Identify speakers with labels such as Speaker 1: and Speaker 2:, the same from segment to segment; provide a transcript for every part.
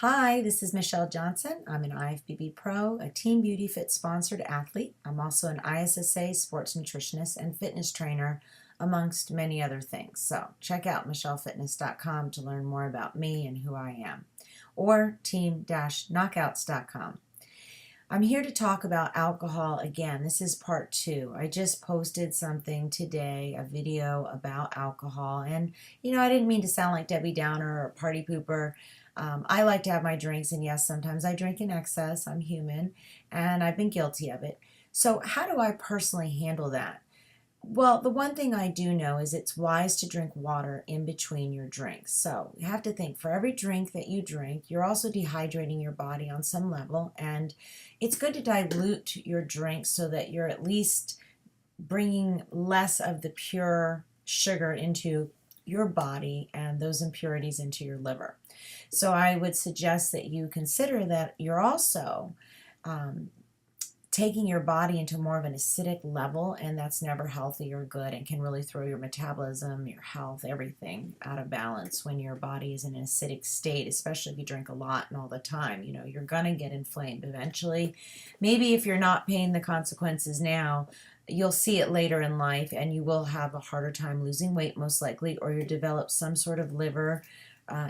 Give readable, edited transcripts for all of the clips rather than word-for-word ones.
Speaker 1: Hi, this is Michelle Johnson. I'm an IFBB Pro, a Team Beauty Fit sponsored athlete. I'm also an ISSA sports nutritionist and fitness trainer, amongst many other things. So check out michellefitness.com to learn more about me and who I am, or team-knockouts.com. I'm here to talk about alcohol again. This is part two. I just posted something today, a video about alcohol. And, I didn't mean to sound like Debbie Downer or party pooper. I like to have my drinks, and yes, sometimes I drink in excess. I'm human, and I've been guilty of it. So, how do I personally handle that? Well, the one thing I do know is it's wise to drink water in between your drinks. So you have to think for every drink that you drink, you're also dehydrating your body on some level. And it's good to dilute your drink so that you're at least bringing less of the pure sugar into your body and those impurities into your liver. So I would suggest that you consider that you're also um, taking your body into more of an acidic level, and that's never healthy or good and can really throw your metabolism, your health, everything out of balance when your body is in an acidic state, especially if you drink a lot and all the time. You're going to get inflamed eventually. Maybe if you're not paying the consequences now, you'll see it later in life and you will have a harder time losing weight most likely, or you develop some sort of liver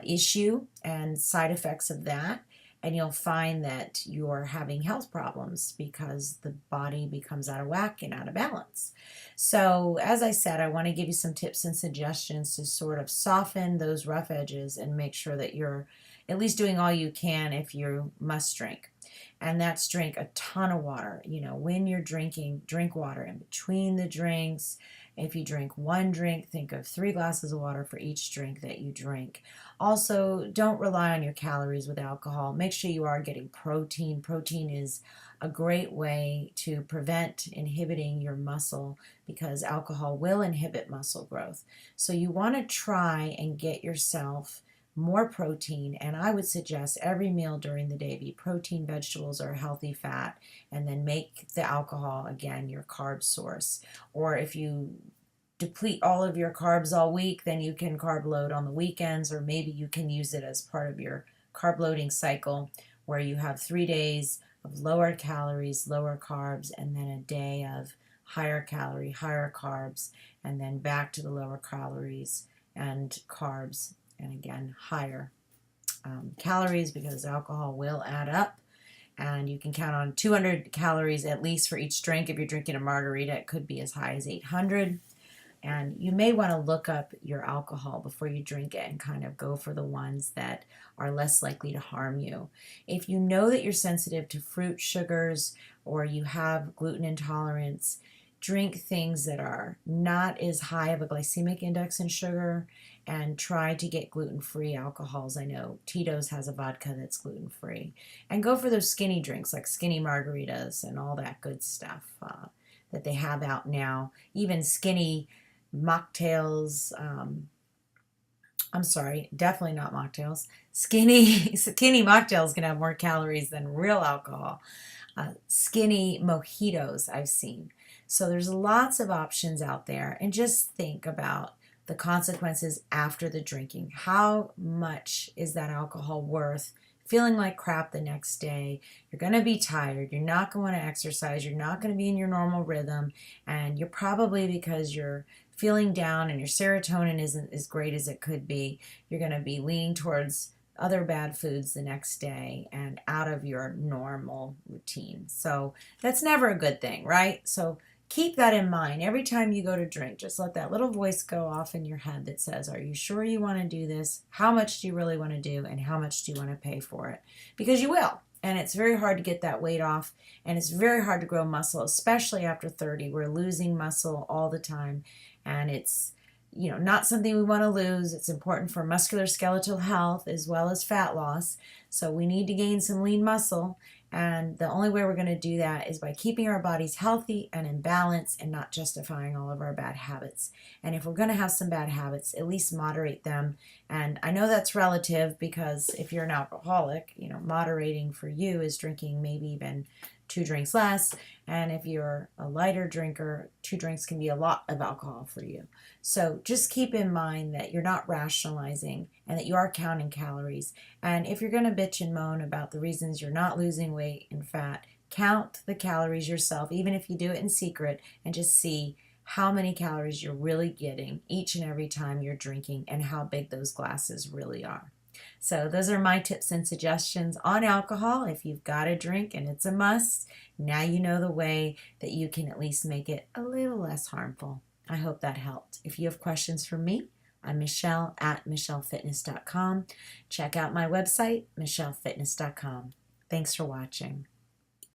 Speaker 1: issue and side effects of that, and you'll find that you're having health problems because the body becomes out of whack and out of balance. So, as I said, I want to give you some tips and suggestions to sort of soften those rough edges and make sure that you're at least doing all you can if you must drink. And that's drink a ton of water. When you're drinking, drink water in between the drinks. If you drink one drink, think of 3 glasses of water for each drink that you drink. Also, don't rely on your calories with alcohol. Make sure you are getting protein. Protein is a great way to prevent inhibiting your muscle because alcohol will inhibit muscle growth. So you want to try and get yourself more protein, and I would suggest every meal during the day be protein, vegetables, or healthy fat, and then make the alcohol again your carb source. Or if you deplete all of your carbs all week, then you can carb load on the weekends, or maybe you can use it as part of your carb loading cycle where you have 3 days of lower calories, lower carbs, and then a day of higher calorie, higher carbs, and then back to the lower calories and carbs, and again higher calories, because alcohol will add up. And you can count on 200 calories at least for each drink. If you're drinking a margarita, it could be as high as 800. And you may want to look up your alcohol before you drink it and kind of go for the ones that are less likely to harm you. If you know that you're sensitive to fruit sugars or you have gluten intolerance, drink things that are not as high of a glycemic index in sugar, and try to get gluten-free alcohols. I know Tito's has a vodka that's gluten-free. And go for those skinny drinks like skinny margaritas and all that good stuff that they have out now. Even skinny mocktails. I'm sorry, definitely not mocktails. Skinny mocktails can have more calories than real alcohol. Skinny mojitos I've seen. So there's lots of options out there, and just think about the consequences after the drinking. How much is that alcohol worth? Feeling like crap the next day. You're going to be tired. You're not going to exercise. You're not going to be in your normal rhythm. And you're probably, because you're feeling down and your serotonin isn't as great as it could be, you're going to be leaning towards other bad foods the next day and out of your normal routine. So that's never a good thing, right? So keep that in mind. Every time you go to drink, just let that little voice go off in your head that says, are you sure you want to do this? How much do you really want to do? And how much do you want to pay for it? Because you will. And it's very hard to get that weight off. And it's very hard to grow muscle, especially after 30. We're losing muscle all the time. And it's not something we want to lose. It's important for musculoskeletal health as well as fat loss. So we need to gain some lean muscle. And the only way we're going to do that is by keeping our bodies healthy and in balance and not justifying all of our bad habits. And if we're going to have some bad habits, at least moderate them. And I know that's relative, because if you're an alcoholic, moderating for you is drinking maybe even 2 drinks less. And if you're a lighter drinker, 2 drinks can be a lot of alcohol for you. So just keep in mind that you're not rationalizing and that you are counting calories. And if you're going to bitch and moan about the reasons you're not losing weight and fat, count the calories yourself, even if you do it in secret, and just see how many calories you're really getting each and every time you're drinking and how big those glasses really are. So those are my tips and suggestions on alcohol. If you've got a drink and it's a must, now you know the way that you can at least make it a little less harmful. I hope that helped. If you have questions for me, I'm Michelle at michellefitness.com. Check out my website, michellefitness.com. Thanks for watching.